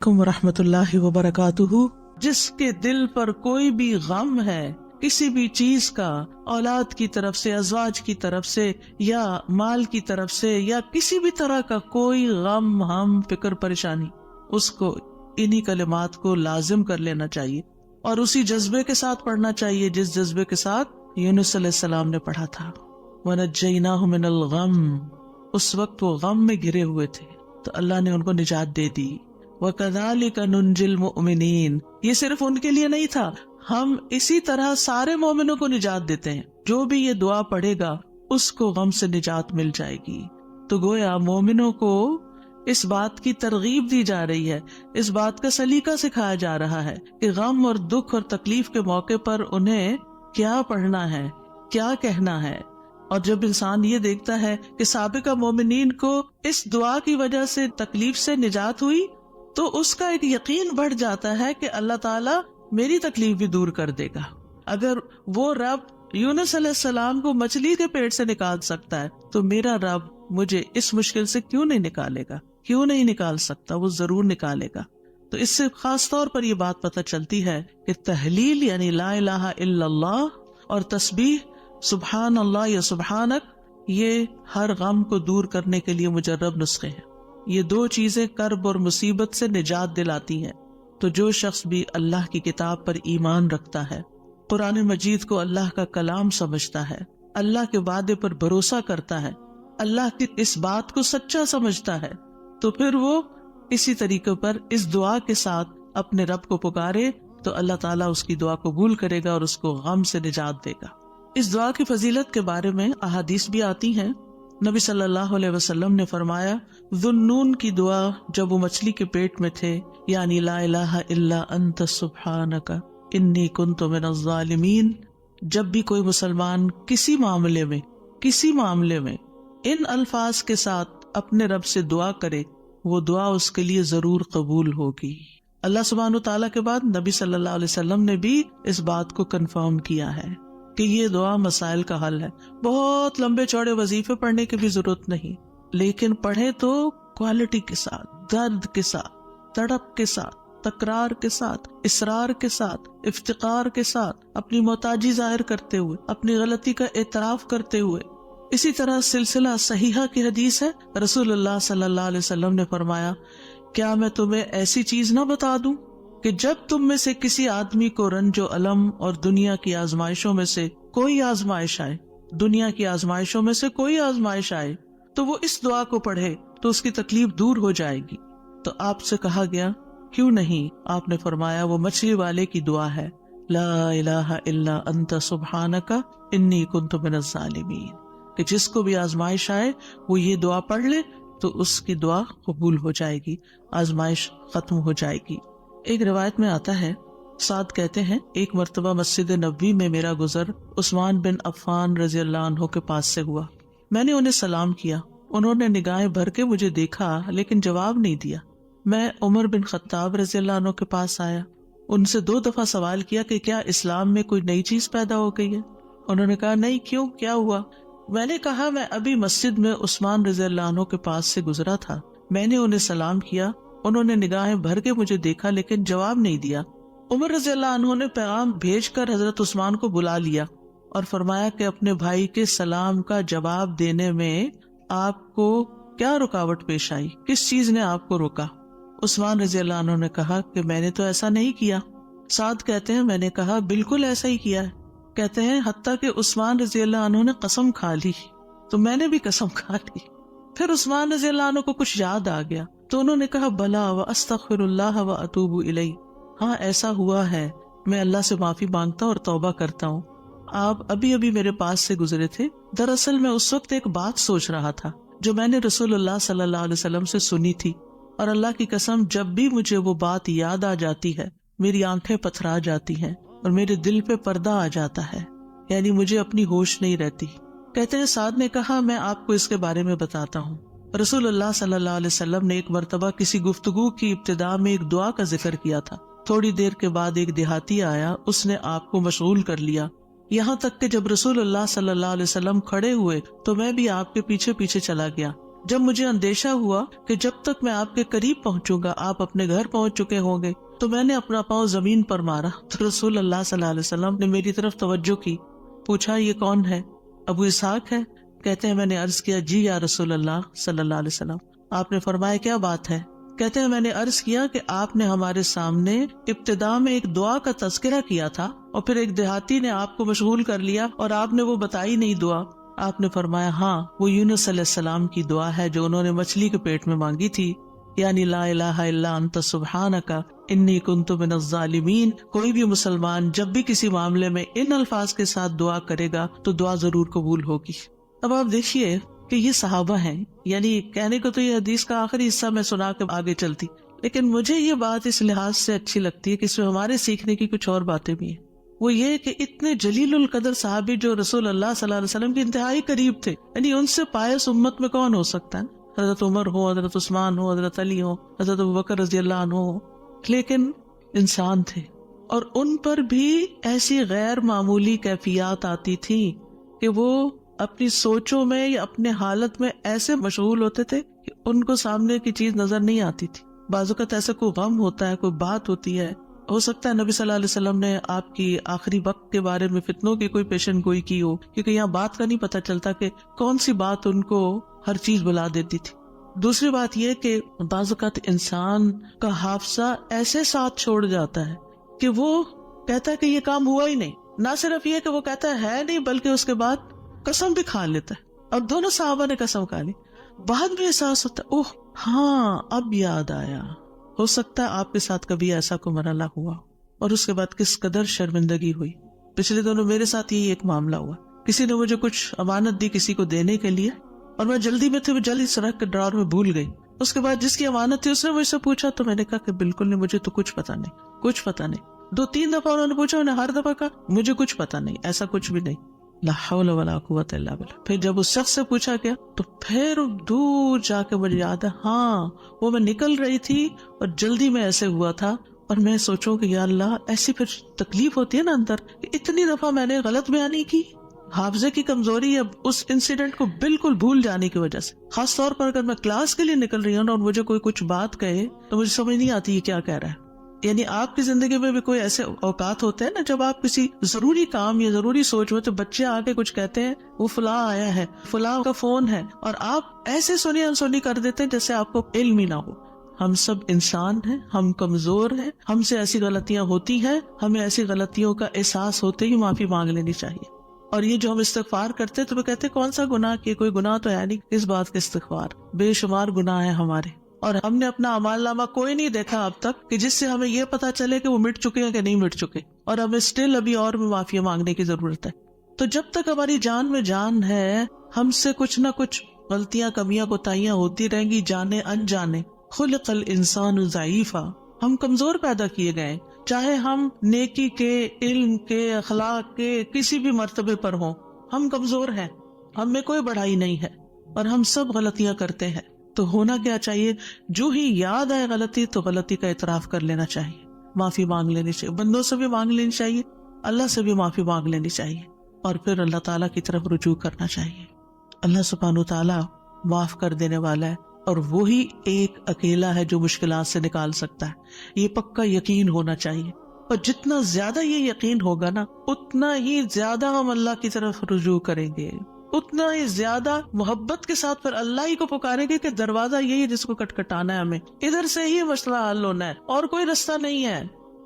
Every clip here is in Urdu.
ورحمۃ اللہ وبرکاتہ۔ جس کے دل پر کوئی بھی غم ہے کسی بھی چیز کا، اولاد کی طرف سے، ازواج کی طرف سے، یا مال کی طرف سے، یا کسی بھی طرح کا کوئی غم، ہم، فکر، پریشانی، اس کو انہی کلمات کو لازم کر لینا چاہیے اور اسی جذبے کے ساتھ پڑھنا چاہیے جس جذبے کے ساتھ یونس علیہ السلام نے پڑھا تھا۔ وَنَجَّيْنَاهُ مِنَ الْغَمِّ، اس وقت وہ غم میں گھرے ہوئے تھے تو اللہ نے ان کو نجات دے دی۔ وَكَذَلِكَ نُنْجِي الْمُؤْمِنِينَ، یہ صرف ان کے لیے نہیں تھا، ہم اسی طرح سارے مومنوں کو نجات دیتے ہیں۔ جو بھی یہ دعا پڑھے گا اس کو غم سے نجات مل جائے گی۔ تو گویا مومنوں کو اس بات کی ترغیب دی جا رہی ہے، اس بات کا سلیقہ سکھایا جا رہا ہے کہ غم اور دکھ اور تکلیف کے موقع پر انہیں کیا پڑھنا ہے، کیا کہنا ہے۔ اور جب انسان یہ دیکھتا ہے کہ سابقہ مومنین کو اس دعا کی وجہ سے تکلیف سے نجات ہوئی تو اس کا ایک یقین بڑھ جاتا ہے کہ اللہ تعالیٰ میری تکلیف بھی دور کر دے گا۔ اگر وہ رب یونس علیہ السلام کو مچھلی کے پیٹ سے نکال سکتا ہے تو میرا رب مجھے اس مشکل سے کیوں نہیں نکالے گا، کیوں نہیں نکال سکتا، وہ ضرور نکالے گا۔ تو اس سے خاص طور پر یہ بات پتہ چلتی ہے کہ تحلیل یعنی لا الہ الا اللہ اور تسبیح سبحان اللہ یا سبحانک، یہ ہر غم کو دور کرنے کے لیے مجرب نسخے ہیں۔ یہ دو چیزیں کرب اور مصیبت سے نجات دلاتی ہیں۔ تو جو شخص بھی اللہ کی کتاب پر ایمان رکھتا ہے، قرآن مجید کو اللہ کا کلام سمجھتا ہے، اللہ کے وعدے پر بھروسہ کرتا ہے، اللہ کی اس بات کو سچا سمجھتا ہے، تو پھر وہ اسی طریقے پر اس دعا کے ساتھ اپنے رب کو پکارے تو اللہ تعالیٰ اس کی دعا قبول کرے گا اور اس کو غم سے نجات دے گا۔ اس دعا کی فضیلت کے بارے میں احادیث بھی آتی ہیں۔ نبی صلی اللہ علیہ وسلم نے فرمایا، ذُنُّون کی دعا جب وہ مچھلی کے پیٹ میں تھے، یعنی لا الہ الا انت سبحانک انی کنت من الظالمین، جب بھی کوئی مسلمان کسی معاملے میں ان الفاظ کے ساتھ اپنے رب سے دعا کرے، وہ دعا اس کے لیے ضرور قبول ہوگی۔ اللہ سبحانہ تعالیٰ کے بعد نبی صلی اللہ علیہ وسلم نے بھی اس بات کو کنفرم کیا ہے کہ یہ دعا مسائل کا حل ہے۔ بہت لمبے چوڑے وظیفے پڑھنے کی بھی ضرورت نہیں، لیکن پڑھے تو کوالٹی کے ساتھ، درد کے ساتھ، تڑپ کے ساتھ، تکرار کے ساتھ، اصرار کے ساتھ، افتقار کے ساتھ، اپنی محتاجی ظاہر کرتے ہوئے، اپنی غلطی کا اعتراف کرتے ہوئے۔ اسی طرح سلسلہ صحیحہ کی حدیث ہے، رسول اللہ صلی اللہ علیہ وسلم نے فرمایا، کیا میں تمہیں ایسی چیز نہ بتا دوں کہ جب تم میں سے کسی آدمی کو رنج و الم اور دنیا کی آزمائشوں میں سے کوئی آزمائش آئے تو وہ اس دعا کو پڑھے تو اس کی تکلیف دور ہو جائے گی۔ تو آپ سے کہا گیا کیوں نہیں؟ آپ نے فرمایا وہ مچھلی والے کی دعا ہے، لا الہ الا انت سبحانک انی کنت من الظالمین، کہ جس کو بھی آزمائش آئے وہ یہ دعا پڑھ لے تو اس کی دعا قبول ہو جائے گی، آزمائش ختم ہو جائے گی۔ ایک روایت میں آتا ہے، سعد کہتے ہیں، ایک مرتبہ مسجد نبوی میں میرا گزر عثمان بن عفان رضی اللہ عنہ کے پاس سے ہوا۔ میں نے انہیں سلام کیا، انہوں نے نگاہیں بھر کے مجھے دیکھا لیکن جواب نہیں دیا۔ میں عمر بن خطاب رضی اللہ عنہ کے پاس آیا، ان سے 2 دفعہ سوال کیا کہ کیا اسلام میں کوئی نئی چیز پیدا ہو گئی ہے؟ انہوں نے کہا نہیں، کیوں، کیا ہوا؟ میں نے کہا میں ابھی مسجد میں عثمان رضی اللہ عنہ کے پاس سے گزرا تھا، میں نے انہیں سلام کیا، انہوں نے نگاہیں بھر کے مجھے دیکھا لیکن جواب نہیں دیا۔ عمر رضی اللہ عنہ نے پیغام بھیج کر حضرت عثمان کو بلا لیا اور فرمایا کہ اپنے بھائی کے سلام کا جواب دینے میں آپ کو کیا رکاوٹ پیش آئی، کس چیز نے آپ کو روکا؟ عثمان رضی اللہ عنہ نے کہا کہ میں نے تو ایسا نہیں کیا۔ سعد کہتے ہیں میں نے کہا بالکل ایسا ہی کیا ہے۔ کہتے ہیں حتیٰ کہ عثمان رضی اللہ عنہ نے قسم کھا لی تو میں نے بھی قسم کھا لی۔ پھر عثمان رضی اللہ عنہ کو کچھ یاد آ گیا تو انہوں نے کہا بلا واستغفر اللہ واتوب الیہ، ہاں ایسا ہوا ہے، میں اللہ سے معافی مانگتا ہوں اور توبہ کرتا ہوں۔ آپ ابھی میرے پاس سے گزرے تھے، دراصل میں اس وقت ایک بات سوچ رہا تھا جو میں نے رسول اللہ صلی اللہ علیہ وسلم سے سنی تھی، اور اللہ کی قسم جب بھی مجھے وہ بات یاد آ جاتی ہے میری آنکھیں پتھرا جاتی ہیں اور میرے دل پہ پردہ آ جاتا ہے، یعنی مجھے اپنی ہوش نہیں رہتی۔ کہتے ہیں سعد نے کہا میں آپ کو اس کے بارے میں بتاتا ہوں۔ رسول اللہ صلی اللہ علیہ وسلم نے ایک مرتبہ کسی گفتگو کی ابتدا میں ایک دعا کا ذکر کیا تھا۔ تھوڑی دیر کے بعد ایک دیہاتی آیا، اس نے آپ کو مشغول کر لیا، یہاں تک کہ جب رسول اللہ صلی اللہ علیہ وسلم کھڑے ہوئے تو میں بھی آپ کے پیچھے پیچھے چلا گیا۔ جب مجھے اندیشہ ہوا کہ جب تک میں آپ کے قریب پہنچوں گا آپ اپنے گھر پہنچ چکے ہوں گے تو میں نے اپنا پاؤں زمین پر مارا تو رسول اللہ صلی اللہ علیہ وسلم نے میری طرف توجہ کی. پوچھا یہ کون ہے؟ ابو اسحاق ہے. کہتے ہیں میں نے عرض کیا جی یا رسول اللہ صلی اللہ علیہ وسلم. آپ نے فرمایا کیا بات ہے؟ کہتے ہیں میں نے عرض کیا کہ آپ نے ہمارے سامنے ابتدا میں ایک دعا کا تذکرہ کیا تھا اور پھر ایک دیہاتی نے آپ کو مشغول کر لیا اور آپ نے وہ بتائی نہیں دعا. آپ نے فرمایا ہاں وہ یونس علیہ السلام کی دعا ہے جو انہوں نے مچھلی کے پیٹ میں مانگی تھی، یعنی لا الہ الا انت سبحانک انی کنت من الظالمین. کوئی بھی مسلمان جب بھی کسی معاملے میں ان الفاظ کے ساتھ دعا کرے گا تو دعا ضرور قبول ہوگی. اب آپ دیکھیے کہ یہ صحابہ ہیں، یعنی کہنے کو تو یہ حدیث کا آخری حصہ میں سنا کے آگے چلتی، لیکن مجھے یہ بات اس لحاظ سے اچھی لگتی ہے کہ اس میں ہمارے سیکھنے کی کچھ اور باتیں بھی ہیں. وہ یہ کہ اتنے جلیل القدر صحابی جو رسول اللہ صلی اللہ علیہ وسلم کے انتہائی قریب تھے، یعنی ان سے پائس امت میں کون ہو سکتا ہے؟ حضرت عمر ہو، حضرت عثمان ہو، حضرت علی ہو، حضرت ابوبکر رضی اللہ عنہ ہو، لیکن انسان تھے اور ان پر بھی ایسی غیر معمولی کیفیات آتی تھی کہ وہ اپنی سوچوں میں یا اپنے حالت میں ایسے مشغول ہوتے تھے کہ ان کو سامنے کی چیز نظر نہیں آتی تھی. بعض اوقات ایسا کوئی غم ہوتا ہے، کوئی بات ہوتی ہے، ہو سکتا ہے نبی صلی اللہ علیہ وسلم نے آپ کی آخری وقت کے بارے میں فتنوں کی کوئی پیشن گوئی کی ہو، کیونکہ یہاں بات کا نہیں پتہ چلتا کہ کون سی بات ان کو ہر چیز بلا دیتی تھی. دوسری بات یہ کہ بعض اوقات انسان کا حافظہ ایسے ساتھ چھوڑ جاتا ہے کہ وہ کہتا ہے کہ یہ کام ہوا ہی نہیں. نہ صرف یہ کہ وہ کہتا ہے نہیں، بلکہ اس کے بعد قسم بھی کھا لیتا ہے. اور دونوں صحابہ نے قسم کھا لی. بعد میں احساس ہوتا ہے اوہ ہاں اب یاد آیا. ہو سکتا ہے آپ کے ساتھ کبھی ایسا کوئی مرحلہ ہوا اور اس کے بعد کس قدر شرمندگی ہوئی. پچھلے دنوں میرے ساتھ یہی ایک معاملہ ہوا. کسی نے مجھے کچھ امانت دی کسی کو دینے کے لیے اور میں جلدی میں تھی، وہ جلدی سے رکھ کے ڈرار میں بھول گئی. اس کے بعد جس کی امانت تھی اس نے مجھ سے پوچھا تو میں نے کہا کہ بالکل نہیں، مجھے تو کچھ پتا نہیں، کچھ پتا نہیں. 2-3 دفعہ انہوں نے پوچھا، انہوں نے ہر دفعہ کہا مجھے کچھ پتا نہیں، ایسا کچھ بھی نہیں. لا حول ولا قوت الا باللہ. پھر جب اس شخص سے پوچھا گیا تو پھر دور جا کے مجھے یاد ہے ہاں وہ میں نکل رہی تھی اور جلدی میں ایسے ہوا تھا. اور میں سوچوں کہ یا اللہ ایسی پھر تکلیف ہوتی ہے نا اندر کہ اتنی دفعہ میں نے غلط بیانی کی. حافظے کی کمزوری اب اس انسیڈنٹ کو بالکل بھول جانے کی وجہ سے. خاص طور پر اگر میں کلاس کے لیے نکل رہی ہوں اور مجھے کوئی کچھ بات کہے تو مجھے سمجھ نہیں آتی یہ کیا کہہ رہا ہے. یعنی آپ کی زندگی میں بھی کوئی ایسے اوقات ہوتے ہیں نا جب آپ کسی ضروری کام یا ضروری سوچ میں تو بچے آ کے کچھ کہتے ہیں وہ فلاں آیا ہے، فلاں کا فون ہے، اور آپ ایسے سنی انسنی کر دیتے ہیں جیسے آپ کو علم ہی نہ ہو. ہم سب انسان ہیں، ہم کمزور ہیں، ہم سے ایسی غلطیاں ہوتی ہیں، ہمیں ایسی غلطیوں کا احساس ہوتے ہی معافی مانگ لینی چاہیے. اور یہ جو ہم استغفار کرتے تو وہ کہتے کون سا گناہ کیے، کوئی گناہ تو ہے نہیں، اس بات کا استغفار. بے شمار گناہ ہیں ہمارے اور ہم نے اپنا اعمال نامہ کوئی نہیں دیکھا اب تک کہ جس سے ہمیں یہ پتا چلے کہ وہ مٹ چکے ہیں کہ نہیں مٹ چکے، اور ہمیں اسٹل ابھی اور بھی معافی مانگنے کی ضرورت ہے. تو جب تک ہماری جان میں جان ہے ہم سے کچھ نہ کچھ غلطیاں، کمیاں، کوتاہیاں ہوتی رہیں گی، جانے انجانے. خلق الانسان ضعیفا، ہم کمزور پیدا کیے گئے، چاہے ہم نیکی کے، علم کے، اخلاق کے کسی بھی مرتبے پر ہوں، ہم کمزور ہیں، ہم میں کوئی بڑائی نہیں ہے اور ہم سب غلطیاں کرتے ہیں. تو ہونا کیا چاہیے؟ جو ہی یاد آئے غلطی تو غلطی کا اعتراف کر لینا چاہیے، معافی مانگ لینی چاہیے. بندوں سے بھی مانگ لینی چاہیے، اللہ سے بھی معافی مانگ لینی چاہیے، اور پھر اللہ تعالیٰ کی طرف رجوع کرنا چاہیے. اللہ سبحانہ تعالیٰ معاف کر دینے والا ہے اور وہی ایک اکیلا ہے جو مشکلات سے نکال سکتا ہے. یہ پکا یقین ہونا چاہیے، اور جتنا زیادہ یہ یقین ہوگا نا اتنا ہی زیادہ ہم اللہ کی طرف رجوع کریں گے، اتنا ہی زیادہ محبت کے ساتھ پھر اللہ ہی کو پکاریں گے کہ دروازہ یہی ہے جس کو کٹکھٹانا ہے، ہمیں ادھر سے ہی مسئلہ حل ہونا ہے اور کوئی رستہ نہیں ہے.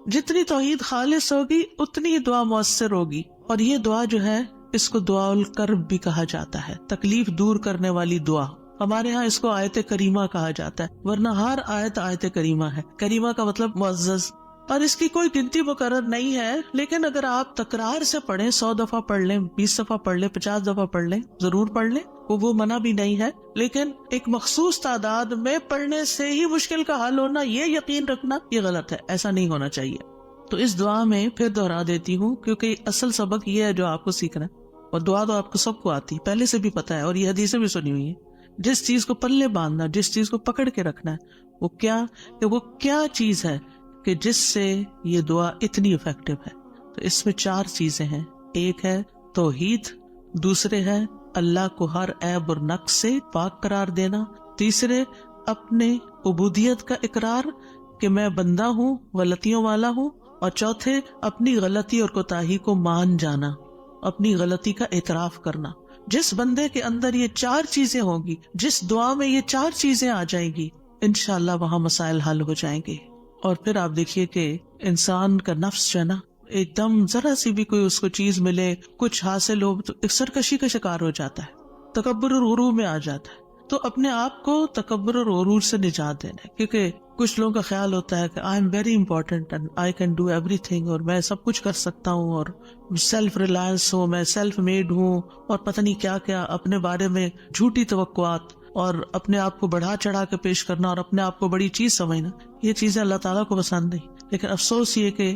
جتنی توحید خالص ہوگی اتنی ہی دعا مؤثر ہوگی. اور یہ دعا جو ہے اس کو دعا الکرب بھی کہا جاتا ہے، تکلیف دور کرنے والی دعا. ہمارے ہاں اس کو آیت کریمہ کہا جاتا ہے، ورنہ ہر آیت آیت کریمہ ہے. کریمہ کا مطلب معزز، اور اس کی کوئی گنتی مقرر نہیں ہے. لیکن اگر آپ تکرار سے پڑھیں، 100 دفعہ پڑھ لیں، 20 دفعہ پڑھ لیں، 50 دفعہ پڑھ لیں، ضرور پڑھ لیں، وہ منع بھی نہیں ہے. لیکن ایک مخصوص تعداد میں پڑھنے سے ہی مشکل کا حل ہونا، یہ یقین رکھنا یہ غلط ہے، ایسا نہیں ہونا چاہیے. تو اس دعا میں پھر دہرا دیتی ہوں کیونکہ اصل سبق یہ ہے جو آپ کو سیکھنا ہے. اور دعا تو آپ کو سب کو آتی، پہلے سے بھی پتا ہے، اور یہ حدیثیں بھی سنی ہوئی ہیں. جس چیز کو پلے باندھنا، جس چیز کو پکڑ کے رکھنا ہے، وہ کیا چیز ہے کہ جس سے یہ دعا اتنی افیکٹو ہے. تو اس میں 4 چیزیں ہیں. ایک ہے توحید، دوسرے ہے اللہ کو ہر عیب اور نقص سے پاک قرار دینا. تیسرے اپنے عبودیت کا اقرار کہ میں بندہ ہوں، غلطیوں والا ہوں. اور چوتھے اپنی غلطی اور کوتاہی کو مان جانا، اپنی غلطی کا اعتراف کرنا. جس بندے کے اندر یہ 4 چیزیں ہوں گی، جس دعا میں یہ 4 چیزیں آ جائیں گی، انشاءاللہ وہاں مسائل حل ہو جائیں گے. اور پھر آپ دیکھیے کہ انسان کا نفس جو ہے نا، ایک دم ذرا سی بھی کوئی اس کو چیز ملے، کچھ حاصل ہو تو ایک سرکشی کا شکار ہو جاتا ہے، تکبر اور غرور میں آ جاتا ہے. تو اپنے آپ کو تکبر اور غرور سے نجات دینا ہے، کیونکہ کچھ لوگوں کا خیال ہوتا ہے کہ I am very important and I can do every thing, اور میں سب کچھ کر سکتا ہوں، اور سیلف ریلائنس ہوں، میں سیلف میڈ ہوں، اور پتہ نہیں کیا کیا اپنے بارے میں جھوٹی توقعات اور اپنے آپ کو بڑھا چڑھا کے پیش کرنا اور اپنے آپ کو بڑی چیز سمجھنا. یہ چیزیں اللہ تعالیٰ کو پسند نہیں. لیکن افسوس یہ کہ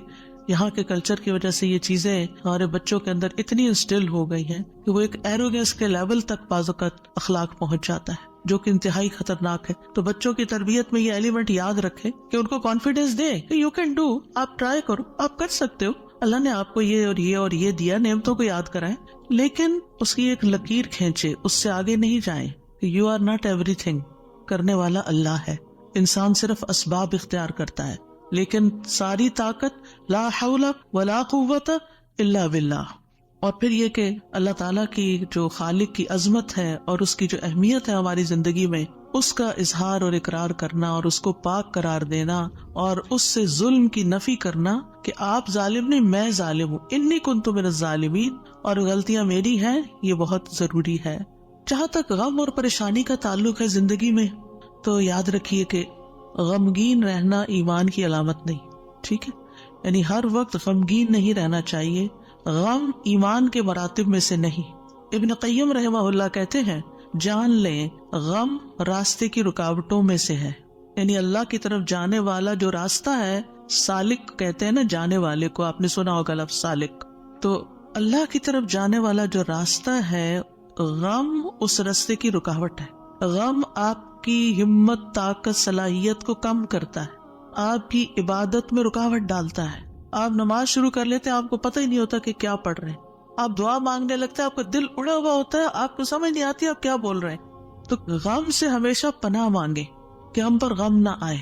یہاں کے کلچر کی وجہ سے یہ چیزیں ہمارے بچوں کے اندر اتنی انسٹل ہو گئی ہیں کہ وہ ایک ایروگنس کے لیول تک بعض اوقات اخلاق پہنچ جاتا ہے، جو کہ انتہائی خطرناک ہے. تو بچوں کی تربیت میں یہ ایلیمنٹ یاد رکھے کہ ان کو کانفیڈینس دے کہ یو کین ڈو، آپ ٹرائی کرو، آپ کر سکتے ہو. اللہ نے آپ کو یہ اور یہ اور یہ دیا، نعمتوں کو یاد کرائیں، لیکن اس کی ایک لکیر کھینچے، اس سے آگے نہیں جائیں. یو آر ناٹ ایوری تھنگ. کرنے والا اللہ ہے، انسان صرف اسباب اختیار کرتا ہے، لیکن ساری طاقت لا حول ولا قوت الا باللہ. اور پھر یہ کہ اللہ تعالیٰ کی جو خالق کی عظمت ہے اور اس کی جو اہمیت ہے ہماری زندگی میں، اس کا اظہار اور اقرار کرنا اور اس کو پاک قرار دینا اور اس سے ظلم کی نفی کرنا کہ آپ ظالم نہیں، میں ظالم ہوں، انی کنت من الظالمین، اور غلطیاں میری ہیں، یہ بہت ضروری ہے. جہاں تک غم اور پریشانی کا تعلق ہے زندگی میں، تو یاد رکھیے کہ غمگین رہنا ایمان کی علامت نہیں. ٹھیک ہے، یعنی ہر وقت غمگین نہیں رہنا چاہیے. غم ایمان کے مراتب میں سے نہیں. ابن قیم رحمہ اللہ کہتے ہیں، جان لیں غم راستے کی رکاوٹوں میں سے ہے. یعنی اللہ کی طرف جانے والا جو راستہ ہے، سالک کہتے ہیں نا جانے والے کو، آپ نے سنا ہوگا لفظ سالک. تو اللہ کی طرف جانے والا جو راستہ ہے، غم اس راستے کی رکاوٹ ہے. غم آپ کی ہمت، طاقت، صلاحیت کو کم کرتا ہے، آپ کی عبادت میں رکاوٹ ڈالتا ہے. آپ نماز شروع کر لیتے ہیں، آپ کو پتہ ہی نہیں ہوتا کہ کیا پڑھ رہے ہیں. آپ دعا مانگنے لگتے ہیں، آپ کا دل اڑا ہوا ہوتا ہے، آپ کو سمجھ نہیں آتی آپ کیا بول رہے ہیں. تو غم سے ہمیشہ پناہ مانگے کہ ہم پر غم نہ آئے.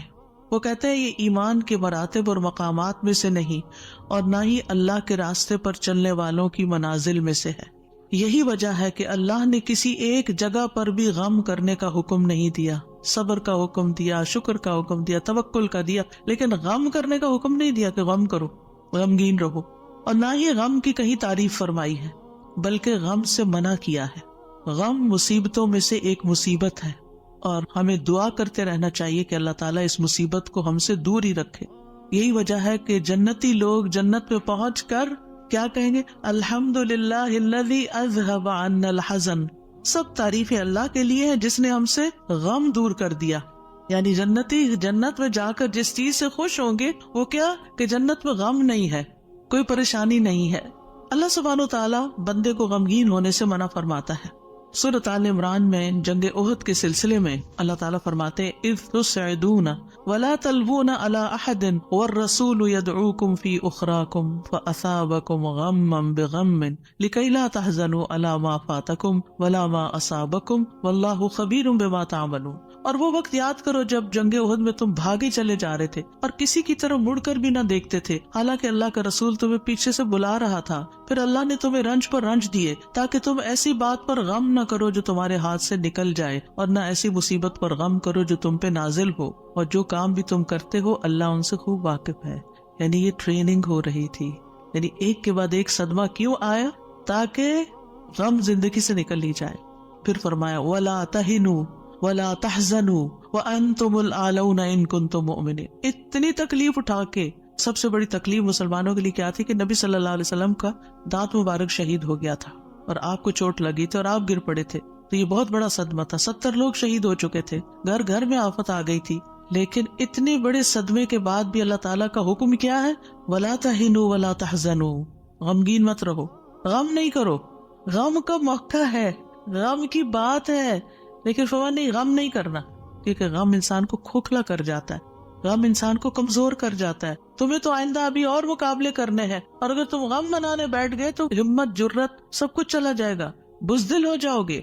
وہ کہتے ہیں یہ ایمان کے مراتب اور مقامات میں سے نہیں، اور نہ ہی اللہ کے راستے پر چلنے والوں کی منازل میں سے ہے. یہی وجہ ہے کہ اللہ نے کسی ایک جگہ پر بھی غم کرنے کا حکم نہیں دیا. صبر کا حکم دیا، شکر کا حکم دیا، توکل کا دیا، لیکن غم کرنے کا حکم نہیں دیا کہ غم کرو، غمگین رہو. اور نہ ہی غم کی کہیں تعریف فرمائی ہے، بلکہ غم سے منع کیا ہے. غم مصیبتوں میں سے ایک مصیبت ہے، اور ہمیں دعا کرتے رہنا چاہیے کہ اللہ تعالیٰ اس مصیبت کو ہم سے دور ہی رکھے. یہی وجہ ہے کہ جنتی لوگ جنت میں پہنچ کر کیا کہیں گے؟ الحمدللہ الذی اذہب عنا الحزن. سب تعریفیں اللہ کے لیے ہیں جس نے ہم سے غم دور کر دیا. یعنی جنتی جنت میں جا کر جس چیز سے خوش ہوں گے وہ کیا کہ جنت میں غم نہیں ہے، کوئی پریشانی نہیں ہے. اللہ سبحانہ و تعالیٰ بندے کو غمگین ہونے سے منع فرماتا ہے. سورۃ آل عمران میں جنگ احد کے سلسلے میں اللہ تعالیٰ فرماتے ہیں اذ تسعدون ولا تلوون علی احد والرسول يدعوكم في اخراكم فاصابكم غما بغم لكي لا تحزنوا على ما فاتكم ولا ما اصابكم والله خبير بما تعملون. اور وہ وقت یاد کرو جب جنگ احد میں تم بھاگے چلے جا رہے تھے اور کسی کی طرف مڑ کر بھی نہ دیکھتے تھے، حالانکہ اللہ کا رسول تمہیں پیچھے سے بلا رہا تھا. پھر اللہ نے تمہیں رنج پر رنج دیے تاکہ تم ایسی بات پر غم نہ کرو جو تمہارے ہاتھ سے نکل جائے، اور نہ ایسی مصیبت پر غم کرو جو تم پہ نازل ہو. اور جو کام بھی تم کرتے ہو اللہ ان سے خوب واقف ہے. یعنی یہ ٹریننگ ہو رہی تھی. یعنی ایک کے بعد ایک صدمہ کیوں آیا؟ تاکہ غم زندگی سے نکل لی جائے. پھر فرمایا وَلَا تَهِنُوا وَلَا تَحْزَنُوا وَأَنْتُمُ الْأَعْلَوْنَ إِن كُنتُم مُؤْمِنِينَ. اتنی تکلیف اٹھا کے سب سے بڑی تکلیف مسلمانوں کے لیے کیا تھی کہ نبی صلی اللہ علیہ وسلم کا دانت مبارک شہید ہو گیا تھا اور آپ کو چوٹ لگی تھی اور آپ گر پڑے تھے. تو یہ بہت بڑا صدمہ تھا. 70 لوگ شہید ہو چکے تھے، گھر گھر میں آفت آ گئی تھی. لیکن اتنے بڑے صدمے کے بعد بھی اللہ تعالیٰ کا حکم کیا ہے؟ وَلَا تَهِنُوا وَلَا تَحْزَنُوا. غمگین مت رہو، غم نہیں کرو. غم کا موقع ہے، غم کی بات ہے، لیکن فرمان نہیں غم نہیں کرنا، کیونکہ غم انسان کو کھوکھلا کر جاتا ہے، غم انسان کو کمزور کر جاتا ہے. تمہیں تو آئندہ ابھی اور مقابلے کرنے ہیں، اور اگر تم غم منانے بیٹھ گئے تو ہمت، جرت سب کچھ چلا جائے گا. بزدل ہو جاؤ گے.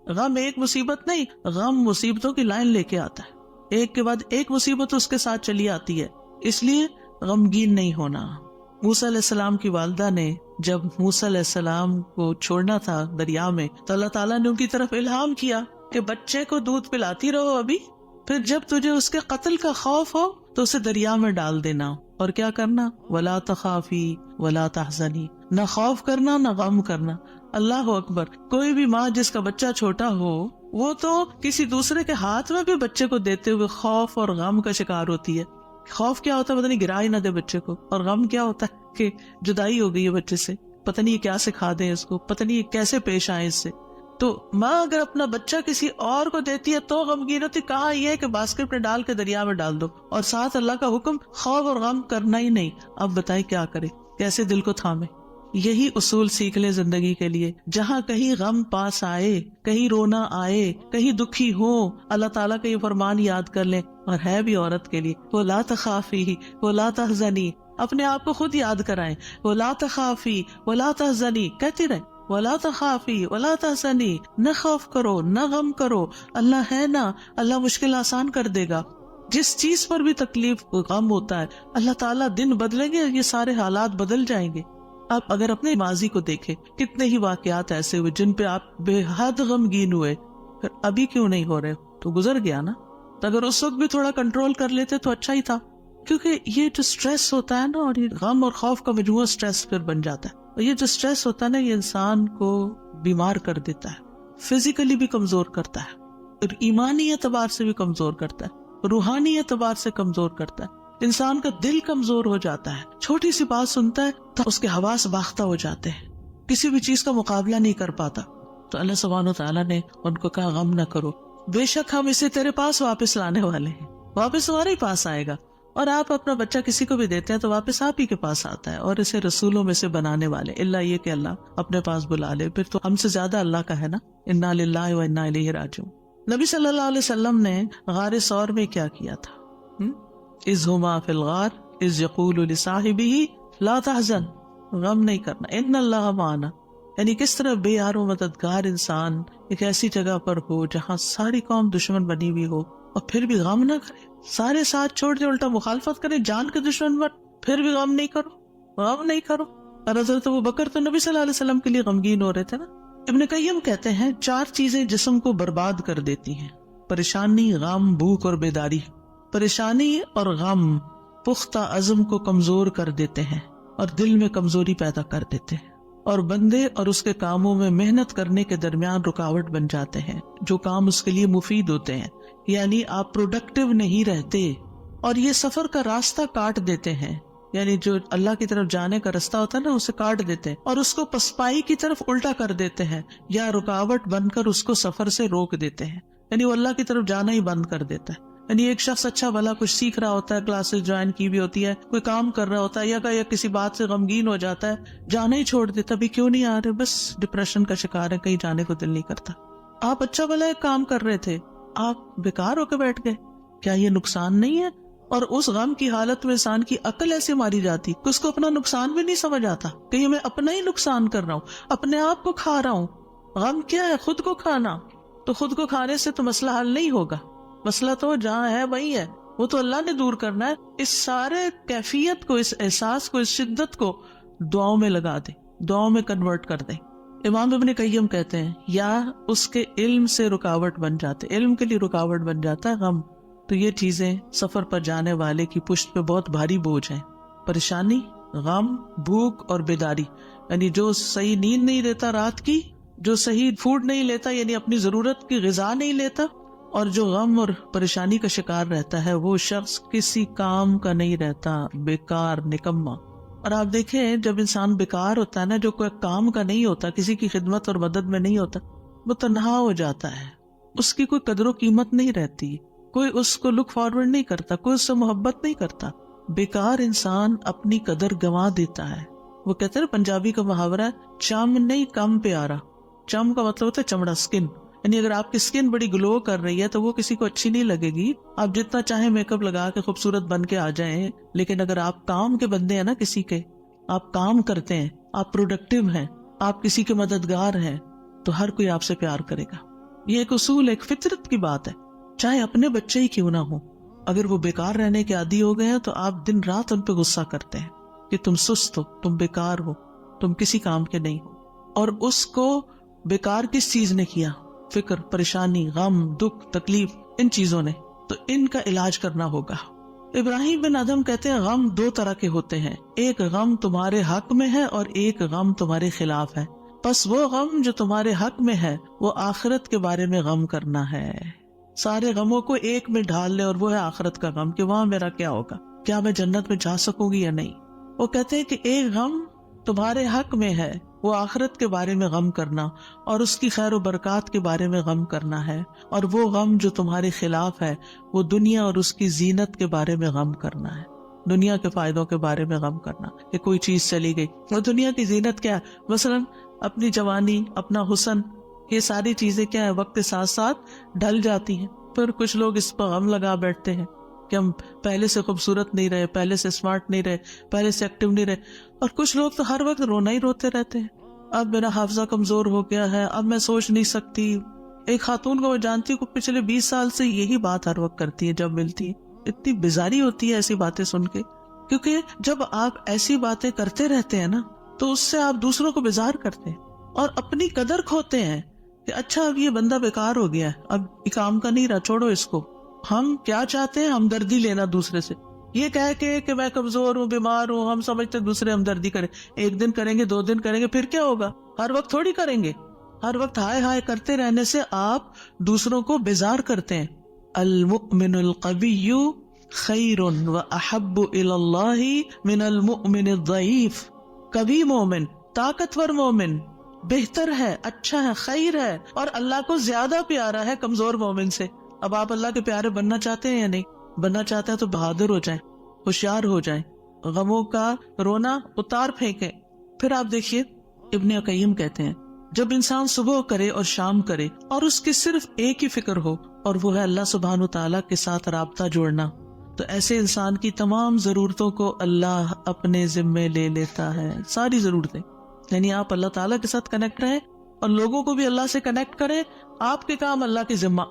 غم ایک مصیبت نہیں، غم مصیبتوں کی لائن لے کے آتا ہے، ایک کے بعد ایک مصیبت اس کے ساتھ چلی آتی ہے، اس لیے غمگین نہیں ہونا. موسیٰ علیہ السلام کی والدہ نے جب موسیٰ علیہ السلام کو چھوڑنا تھا دریا میں تو اللہ تعالیٰ نے ان کی طرف الہام کیا کہ بچے کو دودھ پلاتی رہو ابھی، پھر جب تجھے اس کے قتل کا خوف ہو تو اسے دریا میں ڈال دینا. اور کیا کرنا؟ وَلَا تَخَافِي وَلَا تَحْزَنِي، نہ خوف کرنا نہ غم کرنا. اللہ اکبر. کوئی بھی ماں جس کا بچہ چھوٹا ہو وہ تو کسی دوسرے کے ہاتھ میں بھی بچے کو دیتے ہوئے خوف اور غم کا شکار ہوتی ہے. خوف کیا ہوتا ہے؟ پتہ نہیں گرا ہی نہ دے بچے کو، اور غم کیا ہوتا ہے کہ جدائی ہو گئی ہے بچے سے، پتہ نہیں یہ کیا سکھا دیں اس کو، پتہ نہیں یہ کیسے پیش آئے اس سے. تو ماں اگر اپنا بچہ کسی اور کو دیتی ہے تو غمگین ہوتی. کہاں یہ ہے کہ باسکٹ میں ڈال کے دریا میں ڈال دو، اور ساتھ اللہ کا حکم خوف اور غم کرنا ہی نہیں. اب بتائیں کیا کرے، کیسے دل کو تھامے. یہی اصول سیکھ لے زندگی کے لیے. جہاں کہیں غم پاس آئے، کہیں رونا آئے، کہیں دکھی ہو، اللہ تعالیٰ کا یہ فرمان یاد کر لیں. اور ہے بھی عورت کے لیے، وَلَا تَخَافِي وَلَا تَحْزَنِي، اپنے آپ کو خود یاد کرائیں. وَلَا تَخَافِي وَلَا تَحْزَنِي کہتی رہیں، وَلَا تَخَافِي وَلَا تَحْزَنِي، نہ خوف کرو نہ غم کرو، اللہ ہے نا، اللہ مشکل آسان کر دے گا. جس چیز پر بھی تکلیف غم ہوتا ہے اللہ تعالیٰ دن بدلیں گے، یہ سارے حالات بدل جائیں گے. آپ اگر اپنے ماضی کو دیکھیں، کتنے ہی واقعات ایسے ہوئے جن پہ آپ بے حد غمگین ہوئے، پھر ابھی کیوں نہیں ہو رہے؟ تو گزر گیا نا. تو اگر اس وقت بھی تھوڑا کنٹرول کر لیتے تو اچھا ہی تھا. کیونکہ یہ جو سٹریس ہوتا ہے نا، اور یہ غم اور خوف کا مجموعہ سٹریس پھر بن جاتا ہے. اور یہ جو سٹریس ہوتا ہے نا، یہ انسان کو بیمار کر دیتا ہے، فزیکلی بھی کمزور کرتا ہے، اور ایمانی اعتبار سے بھی کمزور کرتا ہے، روحانی اعتبار سے کمزور کرتا ہے. انسان کا دل کمزور ہو جاتا ہے، چھوٹی سی بات سنتا ہے تو اس کے حواس باختہ ہو جاتے ہیں، کسی بھی چیز کا مقابلہ نہیں کر پاتا. تو اللہ سبحانہ و تعالیٰ نے ان کو کہا غم نہ کرو، بے شک ہم اسے تیرے پاس واپس لانے والے ہیں، واپس تمہارے ہی پاس آئے گا. اور آپ اپنا بچہ کسی کو بھی دیتے ہیں تو واپس آپ ہی کے پاس آتا ہے، اور اسے رسولوں میں سے بنانے والے، اللہ یہ کہ اللہ اپنے پاس بلا لے، پھر تو ہم سے زیادہ اللہ کا ہے نا. انا للہ و انا الیہ راجعون. نبی صلی اللہ علیہ وسلم نے غار ثور میں کیا کیا تھا؟ اذ ہما فی الغار اذ یقول لصاحبہ لا تحزن، غم نہیں کرنا، ان اللہ معنا. یعنی کس طرح بے یار و مددگار انسان ایک ایسی جگہ پر ہو جہاں ساری قوم دشمن بنی ہوئی ہو اور پھر بھی غم نہ کرے، سارے ساتھ چھوڑ دے، الٹا مخالفت کرے، جان کے دشمن بن، پھر بھی غم نہیں کرو، غم نہیں کرو. اور حضرت ابوبکر تو نبی صلی اللہ علیہ وسلم کے لیے غمگین ہو رہے تھے نا. ابن قیم کہتے ہیں 4 چیزیں جسم کو برباد کر دیتی ہیں: پریشانی، غم، بھوک اور بیداری. پریشانی اور غم پختہ عزم کو کمزور کر دیتے ہیں اور دل میں کمزوری پیدا کر دیتے ہیں، اور بندے اور اس کے کاموں میں محنت کرنے کے درمیان رکاوٹ بن جاتے ہیں جو کام اس کے لیے مفید ہوتے ہیں. یعنی آپ پروڈکٹیو نہیں رہتے، اور یہ سفر کا راستہ کاٹ دیتے ہیں. یعنی جو اللہ کی طرف جانے کا راستہ ہوتا ہے نا، اسے کاٹ دیتے ہیں اور اس کو پسپائی کی طرف الٹا کر دیتے ہیں، یا رکاوٹ بن کر اس کو سفر سے روک دیتے ہیں. یعنی وہ اللہ کی طرف جانا ہی بند کر دیتا ہے. یعنی ایک شخص اچھا بھلا کچھ سیکھ رہا ہوتا ہے، کلاسز جوائن کی بھی ہوتی ہے، کوئی کام کر رہا ہوتا ہے، یا کسی بات سے غمگین ہو جاتا ہے، جانا ہی چھوڑ دیتا. ابھی کیوں نہیں آ رہے؟ بس ڈپریشن کا شکار ہے، کہیں جانے کو دل نہیں کرتا. آپ اچھا بھلا ایک کام کر رہے تھے، آپ بیکار ہو کے بیٹھ گئے، کیا یہ نقصان نہیں ہے؟ اور اس غم کی حالت میں انسان کی عقل ایسے ماری جاتی کہ اس کو اپنا نقصان بھی نہیں سمجھ آتا، کہ میں اپنا ہی نقصان کر رہا ہوں، اپنے آپ کو کھا رہا ہوں. غم کیا ہے؟ خود کو کھانا. تو خود کو کھانے سے تو مسئلہ حل نہیں ہوگا، مسئلہ تو جہاں ہے وہی ہے، وہ تو اللہ نے دور کرنا ہے. اس سارے کیفیت کو، اس احساس کو، اس شدت کو دعاؤں میں لگا دیں، دعاؤں میں کنورٹ کر دیں. امام ابن قیم کہتے ہیں یا اس کے علم سے رکاوٹ بن جاتے، علم کے لیے رکاوٹ بن جاتا ہے غم. تو یہ چیزیں سفر پر جانے والے کی پشت پہ بہت بھاری بوجھ ہیں: پریشانی، غم، بھوک اور بیداری. یعنی جو صحیح نیند نہیں لیتا رات کی، جو صحیح فوڈ نہیں لیتا، یعنی اپنی ضرورت کی غذا نہیں لیتا، اور جو غم اور پریشانی کا شکار رہتا ہے، وہ شخص کسی کام کا نہیں رہتا، بیکار، نکما. اور آپ دیکھیں جب انسان بیکار ہوتا ہے نا، جو کوئی کام کا نہیں ہوتا، کسی کی خدمت اور مدد میں نہیں ہوتا، وہ تنہا ہو جاتا ہے، اس کی کوئی قدر و قیمت نہیں رہتی، کوئی اس کو لک فارورڈ نہیں کرتا، کوئی اس سے محبت نہیں کرتا. بیکار انسان اپنی قدر گنوا دیتا ہے. وہ کہتے ہیں پنجابی کا محاورہ ہے، چم نہیں کم پیارا. چم کا مطلب ہوتا ہے چمڑا، اسکن. یعنی اگر آپ کی اسکن بڑی گلو کر رہی ہے تو وہ کسی کو اچھی نہیں لگے گی، آپ جتنا چاہیں میک اپ لگا کے خوبصورت بن کے آ جائیں، لیکن اگر آپ کام کے بندے ہیں نا، کسی کے آپ کام کرتے ہیں، آپ پروڈکٹیو ہیں، آپ کسی کے مددگار ہیں، تو ہر کوئی آپ سے پیار کرے گا. یہ ایک اصول، ایک فطرت کی بات ہے. چاہے اپنے بچے ہی کیوں نہ ہو، اگر وہ بیکار رہنے کے عادی ہو گئے ہیں تو آپ دن رات ان پہ غصہ کرتے ہیں کہ تم سست ہو، تم بیکار ہو، تم کسی کام کے نہیں ہو. اور اس کو بیکار کس چیز نے کیا؟ فکر، پریشانی، غم، دکھ، تکلیف، ان چیزوں نے. تو ان کا علاج کرنا ہوگا. ابراہیم بن ادم کہتے ہیں غم دو طرح کے ہوتے ہیں، ایک غم تمہارے حق میں ہے اور ایک غم تمہارے خلاف ہے. بس وہ غم جو تمہارے حق میں ہے وہ آخرت کے بارے میں غم کرنا ہے. سارے غموں کو ایک میں ڈھال لے، اور وہ ہے آخرت کا غم کہ وہاں میرا کیا ہوگا، کیا میں جنت میں جا سکوں گی یا نہیں. وہ کہتے ہیں کہ ایک غم تمہارے حق میں ہے، وہ آخرت کے بارے میں غم کرنا اور اس کی خیر و برکات کے بارے میں غم کرنا ہے. اور وہ غم جو تمہارے خلاف ہے وہ دنیا اور اس کی زینت کے بارے میں غم کرنا ہے، دنیا کے فائدوں کے بارے میں غم کرنا کہ کوئی چیز چلی گئی. اور دنیا کی زینت کیا ہے؟ مثلاً اپنی جوانی، اپنا حسن، یہ ساری چیزیں کیا ہے وقت کے ساتھ ساتھ ڈھل جاتی ہیں. پھر کچھ لوگ اس پر غم لگا بیٹھتے ہیں کہ ہم پہلے سے خوبصورت نہیں رہے، پہلے سے اسمارٹ نہیں رہے، پہلے سے ایکٹیو نہیں رہے. اور کچھ لوگ تو ہر وقت رونا ہی روتے رہتے ہیں، اب میرا حافظہ کمزور ہو گیا ہے، اب میں سوچ نہیں سکتی. ایک خاتون کو میں جانتی ہوں پچھلے 20 سال سے یہی بات ہر وقت کرتی ہے جب ملتی ہے. اتنی بیزاری ہوتی ہے ایسی باتیں سن کے، کیونکہ جب آپ ایسی باتیں کرتے رہتے ہیں نا تو اس سے آپ دوسروں کو بیزار کرتے ہیں اور اپنی قدر کھوتے ہیں کہ اچھا اب یہ بندہ بیکار ہو گیا ہے، اب یہ کام کا نہیں رہا، چھوڑو اس کو. ہم کیا چاہتے ہیں؟ ہمدردی لینا دوسرے سے. یہ کہہ کے کہ میں کمزور ہوں، بیمار ہوں، ہم سمجھتے دوسرے ہمدردی کریں. ایک دن کریں گے، 2 دن کریں گے، پھر کیا ہوگا؟ ہر وقت تھوڑی کریں گے. ہر وقت ہائے ہائے کرتے رہنے سے آپ دوسروں کو بیزار کرتے ہیں. المؤمن القوی خیر و احب الی اللہ من المؤمن الضعیف. کبھی مومن، طاقتور مومن بہتر ہے، اچھا ہے، خیر ہے، اور اللہ کو زیادہ پیارا ہے کمزور مومن سے. اب آپ اللہ کے پیارے بننا چاہتے ہیں یا نہیں؟ بننا چاہتے ہیں تو بہادر ہو جائیں، ہوشیار ہو جائیں، غموں کا رونا اتار پھینکیں. پھر آپ دیکھیے ابن قیم کہتے ہیں جب انسان صبح کرے اور شام کرے اور اس کی صرف ایک ہی فکر ہو اور وہ ہے اللہ سبحانہ تعالیٰ کے ساتھ رابطہ جوڑنا، تو ایسے انسان کی تمام ضرورتوں کو اللہ اپنے ذمے لے لیتا ہے. ساری ضرورتیں، یعنی آپ اللہ تعالیٰ کے ساتھ کنیکٹ رہیں اور لوگوں کو بھی اللہ سے کنیکٹ کریں. آپ کے کام اللہ کے ذمہ،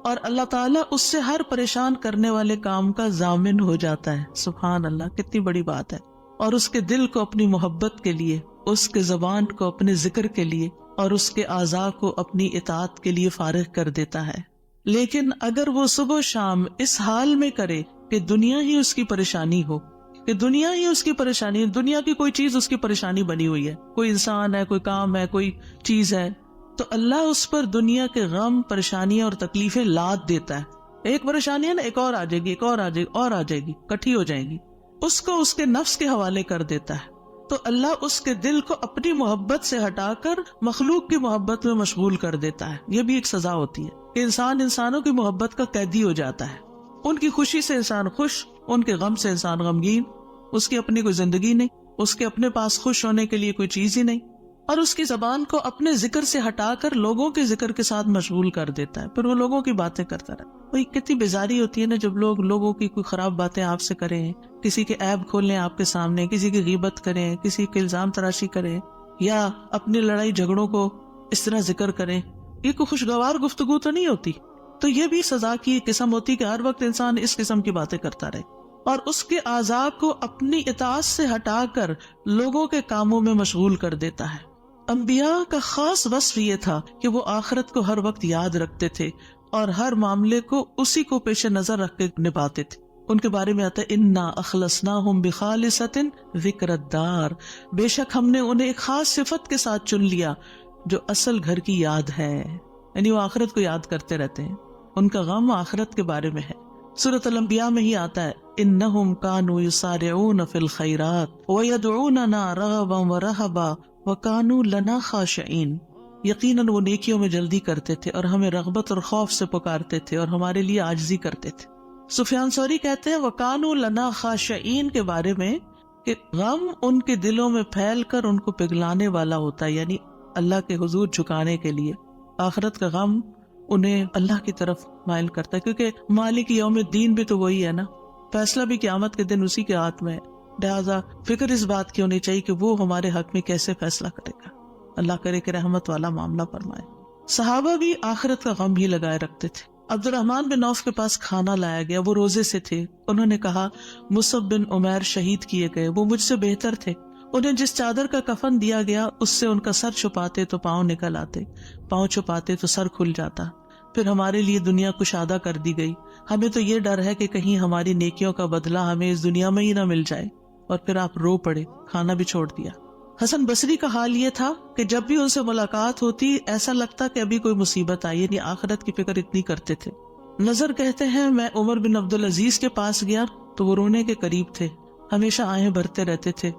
اور اللہ تعالیٰ اس سے ہر پریشان کرنے والے کام کا ضامن ہو جاتا ہے. سبحان اللہ، کتنی بڑی بات ہے. اور اس کے دل کو اپنی محبت کے لیے، اس کے زبان کو اپنے ذکر کے لیے، اور اس کے اعضاء کو اپنی اطاعت کے لیے فارغ کر دیتا ہے. لیکن اگر وہ صبح شام اس حال میں کرے کہ دنیا ہی اس کی پریشانی ہو، کہ دنیا ہی اس کی پریشانی، دنیا کی کوئی چیز اس کی پریشانی بنی ہوئی ہے، کوئی انسان ہے، کوئی کام ہے، کوئی چیز ہے، تو اللہ اس پر دنیا کے غم، پریشانیاں اور تکلیفیں لاد دیتا ہے. ایک پریشانی ہے نا، ایک اور آ جائے گی، ایک اور آ جائے گی، اور آ جائے گی، کٹھی ہو جائیں گی. اس کو اس کے نفس کے حوالے کر دیتا ہے. تو اللہ اس کے دل کو اپنی محبت سے ہٹا کر مخلوق کی محبت میں مشغول کر دیتا ہے. یہ بھی ایک سزا ہوتی ہے کہ انسان انسانوں کی محبت کا قیدی ہو جاتا ہے. ان کی خوشی سے انسان خوش، ان کے غم سے انسان غمگین. اس کی اپنی کوئی زندگی نہیں، اس کے اپنے پاس خوش ہونے کے لیے کوئی چیز ہی نہیں، اور اس کی زبان کو اپنے ذکر سے ہٹا کر لوگوں کے ذکر کے ساتھ مشغول کر دیتا ہے. پھر وہ لوگوں کی باتیں کرتا رہتا ہے. وہی کتنی بیزاری ہوتی ہے نا جب لوگ لوگوں کی کوئی خراب باتیں آپ سے کریں، کسی کے عیب کھولیں آپ کے سامنے، کسی کی غیبت کریں، کسی کے الزام تراشی کریں، یا اپنی لڑائی جھگڑوں کو اس طرح ذکر کریں. یہ کوئی خوشگوار گفتگو تو نہیں ہوتی. تو یہ بھی سزا کی قسم ہوتی کہ ہر وقت انسان اس قسم کی باتیں کرتا رہے اور اس کے اعضاء کو اپنی اطاعت سے ہٹا کر لوگوں کے کاموں میں مشغول کر دیتا ہے. انبیاء کا خاص وصف یہ تھا کہ وہ آخرت کو ہر وقت یاد رکھتے تھے اور ہر معاملے کو اسی کو پیش نظر رکھ کے نبھاتے تھے. ان کے بارے میں آتا ہے انا اخلصناہم بخالصۃ ذکر الدار، بے شک ہم نے انہیں ایک خاص صفت کے ساتھ چن لیا جو اصل گھر کی یاد ہے. یعنی وہ آخرت کو یاد کرتے رہتے ہیں، ان کا غم آخرت کے بارے میں ہے. سورۃ الانبیاء میں ہی آتا ہے انہم کانوا یسارعون فی الخیرات ویدعوننا رغبا ورہبا وکانوا لنا خاشعین. یقیناً وہ نیکیوں میں جلدی کرتے تھے اور ہمیں رغبت اور خوف سے پکارتے تھے اور ہمارے لیے عاجزی کرتے تھے. سفیان ثوری کہتے ہیں وکانوا لنا خاشعین کے بارے میں کہ غم ان کے دلوں میں پھیل کر ان کو پگھلانے والا ہوتا ہے، یعنی اللہ کے حضور جھکانے کے لیے. آخرت کا غم انہیں اللہ کی طرف مائل کرتا ہے، کیونکہ مالک یوم الدین بھی تو وہی ہے نا، فیصلہ بھی قیامت کے دن اسی کے ہاتھ میں ہے. لہٰذا فکر اس بات کی ہونی چاہیے کہ وہ ہمارے حق میں کیسے فیصلہ کرے گا. اللہ کرے کہ رحمت والا معاملہ فرمائے۔ صحابہ بھی آخرت کا غم ہی لگائے رکھتے تھے۔ عبد الرحمن بن عوف کے پاس کھانا لایا گیا، وہ روزے سے تھے۔ انہوں نے کہا مصعب بن عمیر شہید کیے گئے، وہ مجھ سے بہتر تھے، انہیں جس چادر کا کفن دیا گیا اس سے ان کا سر چھپاتے تو پاؤں نکل آتے، پاؤں چھپاتے تو سر کھل جاتا۔ پھر ہمارے لیے دنیا کشادہ کر دی گئی، ہمیں تو یہ ڈر ہے کہ کہیں ہماری نیکیوں کا بدلہ ہمیں اس دنیا میں ہی نہ مل جائے۔ اور پھر آپ رو پڑے، کھانا بھی چھوڑ دیا۔ حسن بصری کا حال یہ تھا کہ جب بھی ان سے ملاقات ہوتی ایسا لگتا کہ ابھی کوئی مصیبت آئی، یعنی آخرت کی فکر اتنی کرتے تھے۔ نظر کہتے ہیں میں عمر بن عبدالعزیز کے پاس گیا تو وہ رونے کے قریب تھے، ہمیشہ آہیں بھرتے رہتے تھے،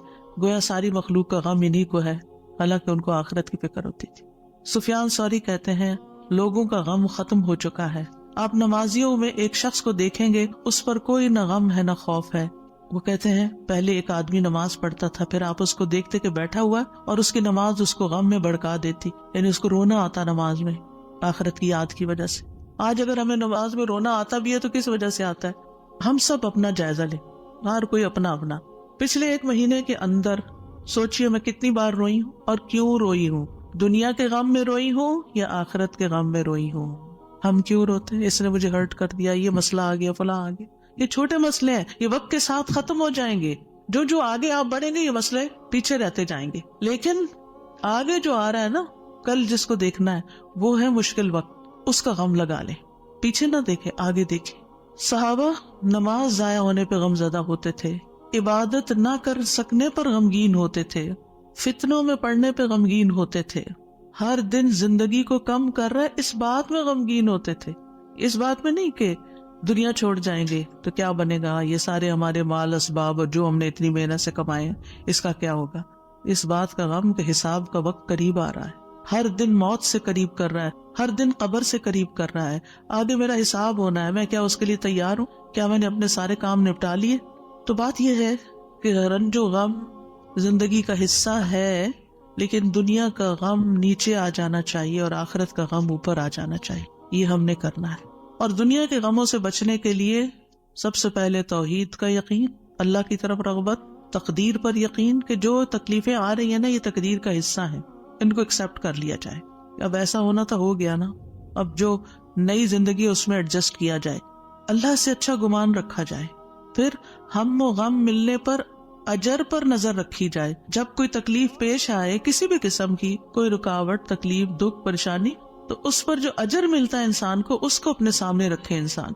گویا ساری مخلوق کا غم انہی کو ہے، حالانکہ ان کو آخرت کی فکر ہوتی تھی۔ سفیان ثوری کہتے ہیں لوگوں کا غم ختم ہو چکا ہے، آپ نمازیوں میں ایک شخص کو دیکھیں گے اس پر کوئی نہ غم ہے نہ خوف ہے۔ وہ کہتے ہیں پہلے ایک آدمی نماز پڑھتا تھا، پھر آپ اس کو دیکھتے کہ بیٹھا ہوا اور اس کی نماز اس کو غم میں بھڑکا دیتی، یعنی اس کو رونا آتا نماز میں آخرت کی یاد کی وجہ سے۔ آج اگر ہمیں نماز میں رونا آتا بھی ہے تو کس وجہ سے آتا ہے؟ ہم سب اپنا جائزہ لیں، ہر کوئی اپنا اپنا۔ پچھلے ایک مہینے کے اندر سوچئے میں کتنی بار روئی ہوں اور کیوں روئی ہوں، دنیا کے غم میں روئی ہوں یا آخرت کے غم میں روئی ہوں۔ ہم کیوں روتے ہیں؟ اس نے مجھے ہرٹ کر دیا، یہ مسئلہ آ گیا، فلاں آ گیا۔ یہ چھوٹے مسئلے ہیں، یہ وقت کے ساتھ ختم ہو جائیں گے، جو آگے آپ بڑھیں گے یہ مسئلے پیچھے رہتے جائیں گے۔ لیکن آگے جو آ رہا ہے نا، کل جس کو دیکھنا ہے وہ ہے مشکل وقت، اس کا غم لگا لیں، پیچھے نہ دیکھیں آگے دیکھیں۔ صحابہ نماز ضائع ہونے پہ غم زدہ ہوتے تھے، عبادت نہ کر سکنے پر غمگین ہوتے تھے، فتنوں میں پڑنے پہ غمگین ہوتے تھے، ہر دن زندگی کو کم کر رہا ہے اس بات میں غمگین ہوتے تھے، اس بات میں نہیں کہ دنیا چھوڑ جائیں گے تو کیا بنے گا، یہ سارے ہمارے مال اسباب اور جو ہم نے اتنی محنت سے کمائے ہیں اس کا کیا ہوگا۔ اس بات کا غم کہ حساب کا وقت قریب آ رہا ہے، ہر دن موت سے قریب کر رہا ہے، ہر دن قبر سے قریب کر رہا ہے، آگے میرا حساب ہونا ہے، میں کیا اس کے لیے تیار ہوں؟ کیا میں نے اپنے سارے کام نپٹا لیے؟ تو بات یہ ہے کہ رنج و غم زندگی کا حصہ ہے، لیکن دنیا کا غم نیچے آ جانا چاہیے اور آخرت کا غم اوپر آ جانا چاہیے، یہ ہم نے کرنا ہے۔ اور دنیا کے غموں سے بچنے کے لیے سب سے پہلے توحید کا یقین، اللہ کی طرف رغبت، تقدیر پر یقین کہ جو تکلیفیں آ رہی ہیں نا یہ تقدیر کا حصہ ہیں، ان کو ایکسپٹ کر لیا جائے۔ اب ایسا ہونا تو ہو گیا نا، اب جو نئی زندگی اس میں ایڈجسٹ کیا جائے، اللہ سے اچھا گمان رکھا جائے، پھر ہم و غم ملنے پر اجر پر نظر رکھی جائے۔ جب کوئی تکلیف پیش آئے کسی بھی قسم کی، کوئی رکاوٹ، تکلیف، دکھ، پریشانی، تو اس پر جو اجر ملتا ہے انسان کو، اس کو اپنے سامنے رکھے انسان۔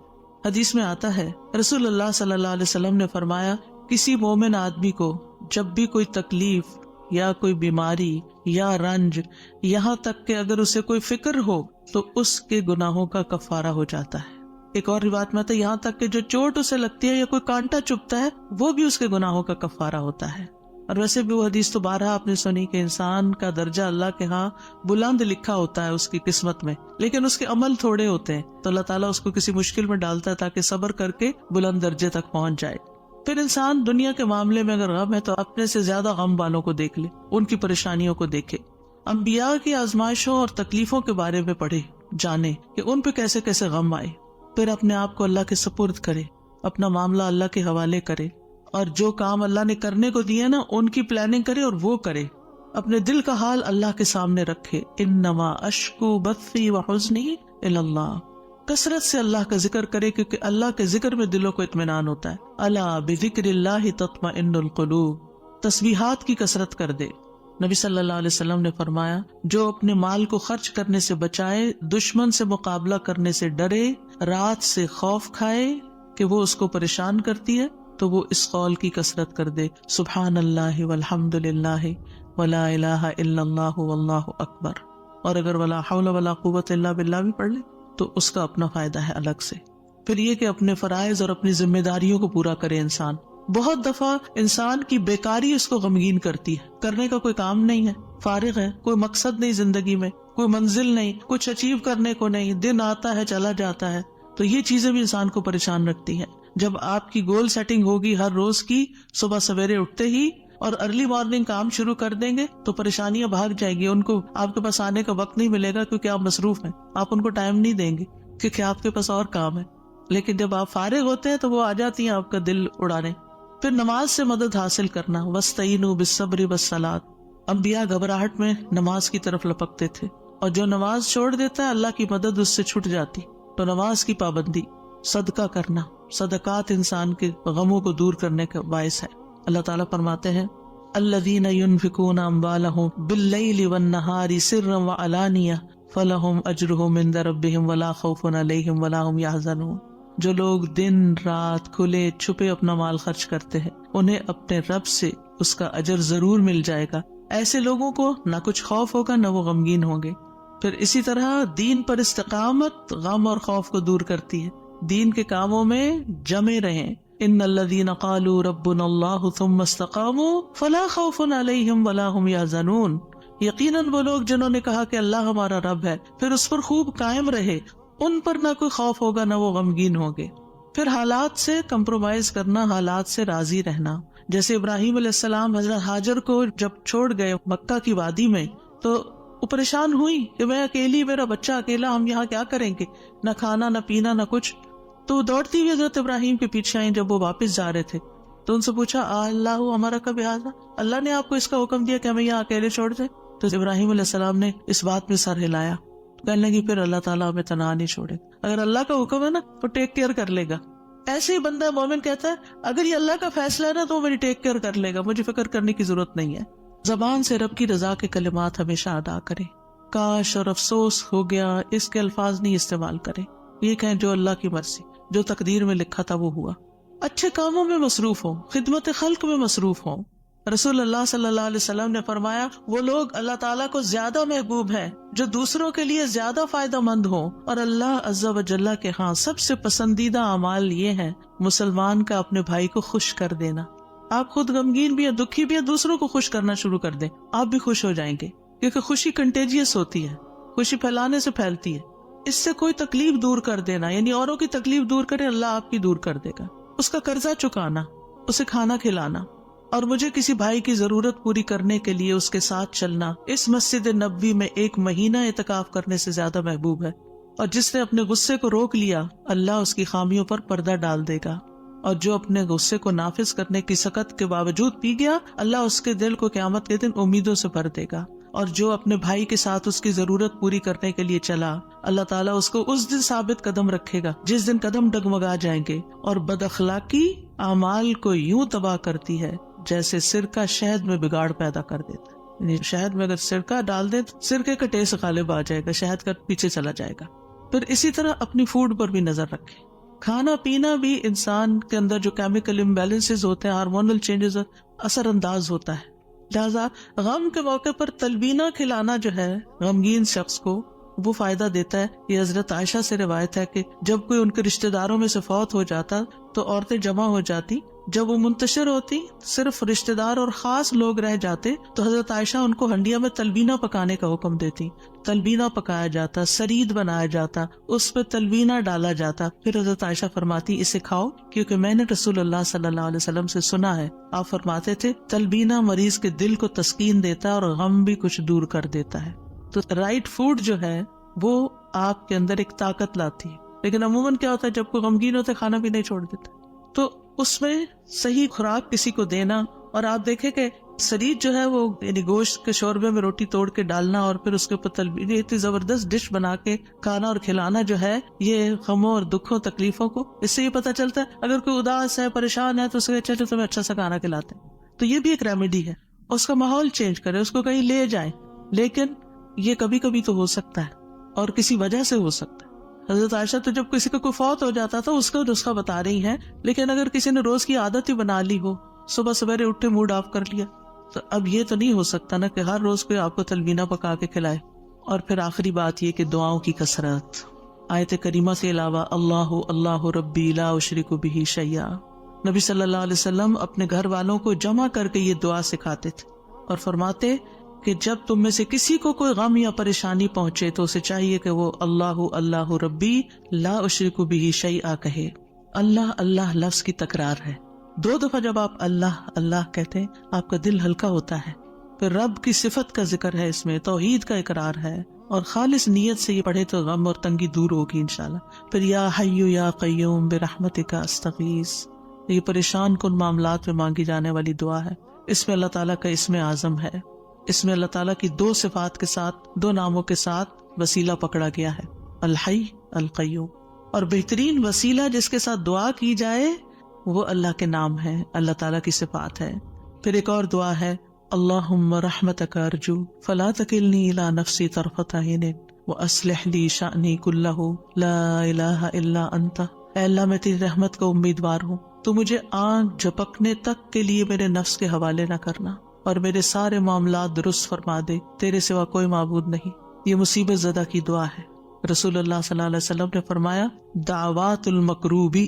حدیث میں آتا ہے رسول اللہ صلی اللہ علیہ وسلم نے فرمایا کسی مومن آدمی کو جب بھی کوئی تکلیف یا کوئی بیماری یا رنج، یہاں تک کہ اگر اسے کوئی فکر ہو تو اس کے گناہوں کا کفارہ ہو جاتا ہے۔ ایک اور روایت میں آتا ہے یہاں تک کہ جو چوٹ اسے لگتی ہے یا کوئی کانٹا چبھتا ہے وہ بھی اس کے گناہوں کا کفارہ ہوتا ہے۔ اور ویسے بھی وہ حدیث تو بارہا آپ نے سنی کہ انسان کا درجہ اللہ کے ہاں بلند لکھا ہوتا ہے اس کی قسمت میں، لیکن اس کے عمل تھوڑے ہوتے ہیں، تو اللہ تعالیٰ اس کو کسی مشکل میں ڈالتا ہے تاکہ صبر کر کے بلند درجے تک پہنچ جائے۔ پھر انسان دنیا کے معاملے میں اگر غم ہے تو اپنے سے زیادہ غم والوں کو دیکھ لے، ان کی پریشانیوں کو دیکھے، انبیاء کی آزمائشوں اور تکلیفوں کے بارے میں پڑھے، جانے کہ ان پہ کیسے کیسے غم آئے، پھر اپنے آپ کو اللہ کے سپرد کرے، اپنا معاملہ اللہ کے حوالے کرے، اور جو کام اللہ نے کرنے کو دیے نا ان کی پلاننگ کرے اور وہ کرے، اپنے دل کا حال اللہ کے سامنے رکھے۔ انما اشکو بثی وحزنی الی اللہ، کثرت سے اللہ کا ذکر کرے کیونکہ اللہ کے ذکر میں دلوں کو اطمینان ہوتا ہے۔ الا بذکر اللہ تطمئن القلوب، تسبیحات کی کثرت کر دے۔ نبی صلی اللہ علیہ وسلم نے فرمایا جو اپنے مال کو خرچ کرنے سے بچائے، دشمن سے مقابلہ کرنے سے ڈرے، رات سے خوف کھائے کہ وہ اس کو پریشان کرتی ہے، تو وہ اس قول کی کثرت کر دے سبحان اللہ والحمد للہ ولا الہ الا اللہ واللہ اکبر، اور اگر ولا حول ولا قوت الا باللہ بھی پڑھ لے تو اس کا اپنا فائدہ ہے الگ سے۔ پھر یہ کہ اپنے فرائض اور اپنی ذمہ داریوں کو پورا کرے انسان۔ بہت دفعہ انسان کی بیکاری اس کو غمگین کرتی ہے، کرنے کا کوئی کام نہیں ہے، فارغ ہے، کوئی مقصد نہیں زندگی میں، کوئی منزل نہیں، کچھ اچیو کرنے کو نہیں، دن آتا ہے چلا جاتا ہے، تو یہ چیزیں بھی انسان کو پریشان رکھتی ہیں۔ جب آپ کی گول سیٹنگ ہوگی ہر روز کی، صبح سویرے اٹھتے ہی اور ارلی مارننگ کام شروع کر دیں گے تو پریشانیاں بھاگ جائیں گی، ان کو آپ کے پاس آنے کا وقت نہیں ملے گا کیونکہ آپ مصروف ہیں، آپ ان کو ٹائم نہیں دیں گے کیونکہ آپ کے پاس اور کام ہے۔ لیکن جب آپ فارغ ہوتے ہیں تو وہ آ جاتی ہیں آپ کا دل اڑانے۔ پھر نماز سے مدد حاصل کرنا، وَاسْتَعِینُوا بِالصَّبْرِ وَالصَّلَاةِ، انبیاء گھبراہٹ میں نماز کی طرف لپکتے تھے، اور جو نماز چھوڑ دیتا ہے اللہ کی مدد اس سے چھٹ جاتی. تو نماز کی پابندی، صدقہ کرنا، صدقات انسان کے غموں کو دور کرنے کا باعث ہے. اللہ تعالیٰ فرماتے ہیں الذین ينفقون اموالهم باللیل والنہار سرا وعلانیہ فلہم اجرہم عند ربہم ولا خوف علیہم ولا هم يحزنون. جو لوگ دن رات کھلے چھپے اپنا مال خرچ کرتے ہیں انہیں اپنے رب سے اس کا اجر ضرور مل جائے گا. ایسے لوگوں کو نہ کچھ خوف ہوگا نہ وہ غمگین ہوں گے. پھر اسی طرح دین پر استقامت غم اور خوف کو دور کرتی ہے. دین کے کاموں میں جمے رہیں. ان الذین قالوا ربنا اللہ ثم استقاموا فلا خوف علیہم ولا هم یحزنون. یقیناً وہ لوگ جنہوں نے کہا کہ اللہ ہمارا رب ہے پھر اس پر خوب قائم رہے، ان پر نہ کوئی خوف ہوگا نہ وہ غمگین ہوں گے. پھر حالات سے کمپرومائز کرنا، حالات سے راضی رہنا. جیسے ابراہیم علیہ السلام حضرت ہاجر کو جب چھوڑ گئے مکہ کی وادی میں تو وہ پریشان ہوئی کہ میں اکیلی، میرا بچہ اکیلا، ہم یہاں کیا کریں گے، نہ کھانا نہ پینا نہ کچھ. تو دوڑتی ہوئی حضرت ابراہیم کے پیچھے آئیں. جب وہ واپس جا رہے تھے تو ان سے پوچھا اللہ ہمارا کب حاضر، اللہ نے آپ کو اس کا حکم دیا کہ ہمیں یہاں اکیلے چھوڑ دیں؟ تو ابراہیم علیہ السلام نے اس بات میں سر ہلایا، کہنے لگی پھر اللہ تعالیٰ ہمیں تنہا نہیں چھوڑے. اگر اللہ کا حکم ہے نا تو ٹیک کیئر کر لے گا. ایسے ہی بندہ مومن کہتا ہے اگر یہ اللہ کا فیصلہ ہے نا تو وہ میری ٹیک کیئر کر لے گا، مجھے فکر کرنے کی ضرورت نہیں ہے. زبان سے رب کی رضا کے کلمات ہمیشہ ادا کرے. کاش اور افسوس ہو گیا اس کے الفاظ نہیں استعمال کرے. یہ کہیں جو اللہ کی مرضی، جو تقدیر میں لکھا تھا وہ ہوا. اچھے کاموں میں مصروف ہوں، خدمت خلق میں مصروف ہوں. رسول اللہ صلی اللہ علیہ وسلم نے فرمایا وہ لوگ اللہ تعالیٰ کو زیادہ محبوب ہیں جو دوسروں کے لیے زیادہ فائدہ مند ہوں، اور اللہ عز و جل کے ہاں سب سے پسندیدہ اعمال یہ ہیں مسلمان کا اپنے بھائی کو خوش کر دینا. آپ خود غمگین بھی ہیں، دکھی بھی ہیں، دوسروں کو خوش کرنا شروع کر دیں، آپ بھی خوش ہو جائیں گے. کیونکہ خوشی کنٹیجیس ہوتی ہے، خوشی پھیلانے سے پھیلتی ہے. اس سے کوئی تکلیف دور کر دینا، یعنی اوروں کی تکلیف دور کرے اللہ آپ کی دور کر دے گا. اس کا قرضہ چکانا، اسے کھانا کھلانا، اور مجھے کسی بھائی کی ضرورت پوری کرنے کے لیے اس کے ساتھ چلنا اس مسجد نبوی میں 1 مہینہ اعتکاف کرنے سے زیادہ محبوب ہے. اور جس نے اپنے غصے کو روک لیا اللہ اس کی خامیوں پر پردہ ڈال دے گا، اور جو اپنے غصے کو نافذ کرنے کی سخت کے باوجود پی گیا اللہ اس کے دل کو قیامت کے دن امیدوں سے بھر دے گا. اور جو اپنے بھائی کے ساتھ اس کی ضرورت پوری کرنے کے لیے چلا اللہ تعالیٰ اس کو اس دن ثابت قدم رکھے گا جس دن قدم ڈگمگا جائیں گے. اور بد اخلاقی اعمال کو یوں تباہ کرتی ہے جیسے سرکہ شہد میں بگاڑ پیدا کر دیتا ہے. یعنی شہد میں اگر سرکہ ڈال دے تو سرکے کا ٹیسٹ غالب آ جائے گا، شہد کا پیچھے چلا جائے گا. پھر اسی طرح اپنی فوڈ پر بھی نظر رکھیں. کھانا پینا بھی انسان کے اندر جو کیمیکل امبیلنسز ہوتے ہیں، ہارمونل چینجز اثر انداز ہوتا ہے. لہذا غم کے موقع پر تلبینہ کھلانا جو ہے غمگین شخص کو وہ فائدہ دیتا ہے. یہ حضرت عائشہ سے روایت ہے کہ جب کوئی ان کے رشتہ داروں میں سے فوت ہو جاتا تو عورتیں جمع ہو جاتی. جب وہ منتشر ہوتی صرف رشتہ دار اور خاص لوگ رہ جاتے تو حضرت عائشہ ان کو ہنڈیا میں تلبینہ پکانے کا حکم دیتی. تلبینہ پکایا جاتا، سرید بنایا جاتا، اس پہ تلبینہ ڈالا جاتا. پھر حضرت عائشہ فرماتی اسے کھاؤ کیونکہ میں نے رسول اللہ صلی اللہ علیہ وسلم سے سنا ہے آپ فرماتے تھے تلبینہ مریض کے دل کو تسکین دیتا ہے اور غم بھی کچھ دور کر دیتا ہے. تو رائٹ فوڈ جو ہے وہ آپ کے اندر ایک طاقت لاتی ہے. لیکن عموماً کیا ہوتا ہے جب کوئی غمگین ہوتا ہے کھانا بھی نہیں چھوڑ دیتا. تو اس میں صحیح خوراک کسی کو دینا. اور آپ دیکھیں کہ سرید جو ہے وہ یعنی گوشت کے شوربے میں روٹی توڑ کے ڈالنا اور پھر اس کے اوپر تلبینہ، اتنی زبردست ڈش بنا کے کھانا اور کھلانا جو ہے یہ غموں اور دکھوں تکلیفوں کو، اس سے یہ پتہ چلتا ہے اگر کوئی اداس ہے پریشان ہے تو اسے چلو تمہیں اچھا سا کھانا کھلاتے ہیں. تو یہ بھی ایک ریمیڈی ہے. اس کا ماحول چینج کرے، اس کو کہیں لے جائیں. لیکن یہ کبھی کبھی تو ہو سکتا ہے اور کسی وجہ سے ہو سکتا ہے. حضرت عائشہ تو جب کسی کا کوئی فوت ہو جاتا تھا اس کا نسخہ بتا رہی ہیں. لیکن اگر کسی نے روز کی عادت ہی بنا لی ہو، صبح سویرے اٹھے موڈ آف کر لیا، تو اب یہ تو نہیں ہو سکتا نا کہ ہر روز کوئی آپ کو تلبینہ پکا کے کھلائے. اور پھر آخری بات یہ کہ دعاؤں کی کثرت. آیت کریمہ کے علاوہ اللہ اللہ ربی لا اشرک بہ شیئا، نبی صلی اللہ علیہ وسلم اپنے گھر والوں کو جمع کر کے یہ دعا سکھاتے تھے اور فرماتے کہ جب تم میں سے کسی کو کوئی غم یا پریشانی پہنچے تو اسے چاہیے کہ وہ اللہ اللہ ربی لا اشرک بہ شیئا کہے. اللہ اللہ لفظ کی تکرار ہے. 2 دفعہ جب آپ اللہ اللہ کہتے ہیں آپ کا دل ہلکا ہوتا ہے. پھر رب کی صفت کا ذکر ہے، اس میں توحید کا اقرار ہے، اور خالص نیت سے یہ پڑھے تو غم اور تنگی دور ہوگی انشاءاللہ. پھر یا حی یا قیوم برحمتک استغیث، یہ پریشان کن معاملات میں مانگی جانے والی دعا ہے. اس میں اللہ تعالیٰ کا اسم اعظم ہے. اس میں اللہ تعالیٰ کی دو صفات کے ساتھ، دو ناموں کے ساتھ وسیلہ پکڑا گیا ہے، الحی القیوم. اور بہترین وسیلہ جس کے ساتھ دعا کی جائے وہ اللہ کے نام ہے، اللہ تعالیٰ کی صفات ہے. پھر ایک اور دعا ہے، اللہم رحمتک ارجو فلا تکلنی الی نفسی طرفۃ عین واصلح لی شأنی کلہ لا الہ الا انت. اے اللہ میں تیری رحمت کا امیدوار ہوں، تو مجھے آنکھ جھپکنے تک کے لیے میرے نفس کے حوالے نہ کرنا اور میرے سارے معاملات درست فرما دے، تیرے سوا کوئی معبود نہیں. یہ مصیبت زدہ کی دعا ہے. رسول اللہ صلی اللہ علیہ وسلم نے فرمایا دعوات المکروبی،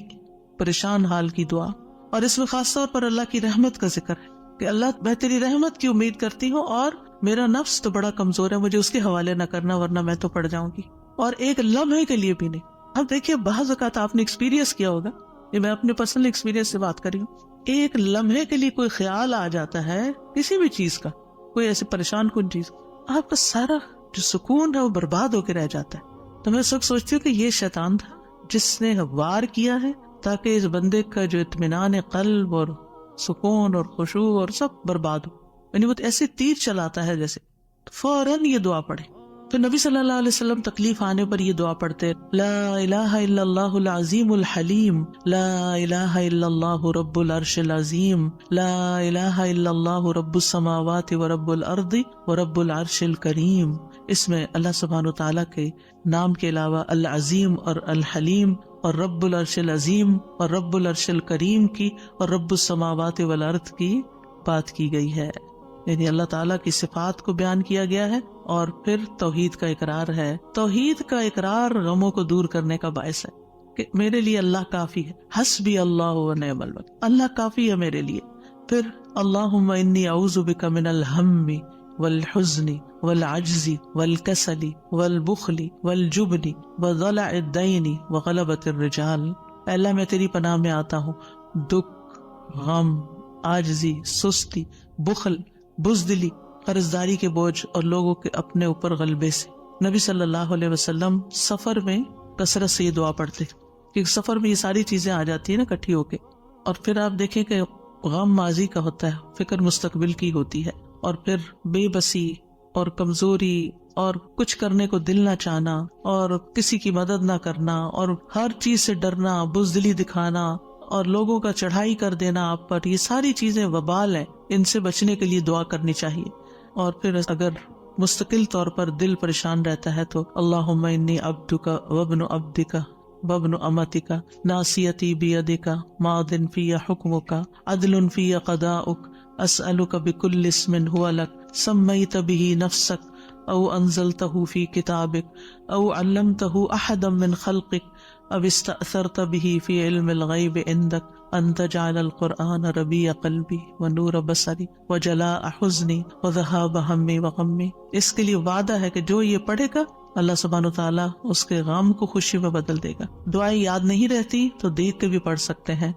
پریشان حال کی دعا. اور اس میں خاص طور پر اللہ کی رحمت کا ذکر ہے کہ اللہ میں تیری رحمت کی امید کرتی ہوں اور میرا نفس تو بڑا کمزور ہے، مجھے اس کے حوالے نہ کرنا ورنہ میں تو پڑ جاؤں گی. اور ایک لمحے کے لیے بھی نہیں. اب دیکھیے بعض اوقات آپ نے ایکسپیرینس کیا ہوگا، یہ میں اپنے پرسنل ایکسپیرینس سے بات کر رہی ہوں، ایک لمحے کے لیے کوئی خیال آ جاتا ہے کسی بھی چیز کا، کوئی ایسے پریشان کن چیز، آپ کا سارا جو سکون ہے وہ برباد ہو کے رہ جاتا ہے. تو میں اس وقت سوچتی ہوں کہ یہ شیطان تھا جس نے وار کیا ہے تاکہ اس بندے کا جو اطمینان قلب اور سکون اور خشوع اور سب برباد ہو. یعنی وہ ایسے تیر چلاتا ہے جیسے. فوراً یہ دعا پڑھے. تو نبی صلی اللہ علیہ وسلم تکلیف آنے پر یہ دعا پڑھتے، لا الہ الا اللہ العظیم الحلیم، لا الہ الا اللہ رب العرش العظیم، لا الہ الا اللہ رب السماوات ورب الارض ورب العرش الکریم. اس میں اللہ سبحانہ وتعالیٰ کے نام کے علاوہ العظیم اور الحلیم اور رب العرش العظیم اور رب العرش الکریم کی اور رب السماوات والارض کی بات کی گئی ہے. یعنی اللہ تعالیٰ کی صفات کو بیان کیا گیا ہے اور پھر توحید کا اقرار ہے. توحید کا اقرار غموں کو دور کرنے کا باعث ہے کہ میرے لیے اللہ کافی ہے، حسبی اللہ و نعم الوکیل، اللہ کافی ہے میرے لیے. پھر اللہم انی اعوذ بک من الہم والحزن والعجز والکسل والبخل والجبن وضلع الدین وغلبۃ الرجال. اے اللہ میں تیری پناہ میں آتا ہوں دکھ، غم، عاجزی، سستی، بخل، بزدلی، قرضداری کے بوجھ اور لوگوں کے اپنے اوپر غلبے سے. نبی صلی اللہ علیہ وسلم سفر میں کثرت سے یہ دعا پڑھتے کیونکہ سفر میں یہ ساری چیزیں آ جاتی ہیں نا اکٹھی ہو کے. اور پھر آپ دیکھیں کہ غم ماضی کا ہوتا ہے، فکر مستقبل کی ہوتی ہے، اور پھر بے بسی اور کمزوری اور کچھ کرنے کو دل نہ چاہنا اور کسی کی مدد نہ کرنا اور ہر چیز سے ڈرنا، بزدلی دکھانا اور لوگوں کا چڑھائی کر دینا آپ پر، یہ ساری چیزیں وبال ہیں. ان سے بچنے کے لیے دعا کرنی چاہیے. اور پھر اگر مستقل طور پر دل پریشان رہتا ہے تو اللہم انی عبدک وابن عبدک وابن امتک ناصیتی بیدک ماض فی حکمک عدل فی قضاؤک اسألک بکل اسم هو لک سمیت به نفسک او انزلتہ فی کتابک او علمتہ احدا من خلقک او استأثرت به فی علم الغیب عندک ان تجعل القرآن ربیع قلبی ونور بصری وجلاء حزنی وذہاب ہمی وغمی. اس کے لیے وعدہ ہے کہ جو یہ پڑھے گا اللہ سبحانہ وتعالیٰ اس کے غم کو خوشی میں بدل دے گا. دعائیں یاد نہیں رہتی تو دیکھ کے بھی پڑھ سکتے ہیں.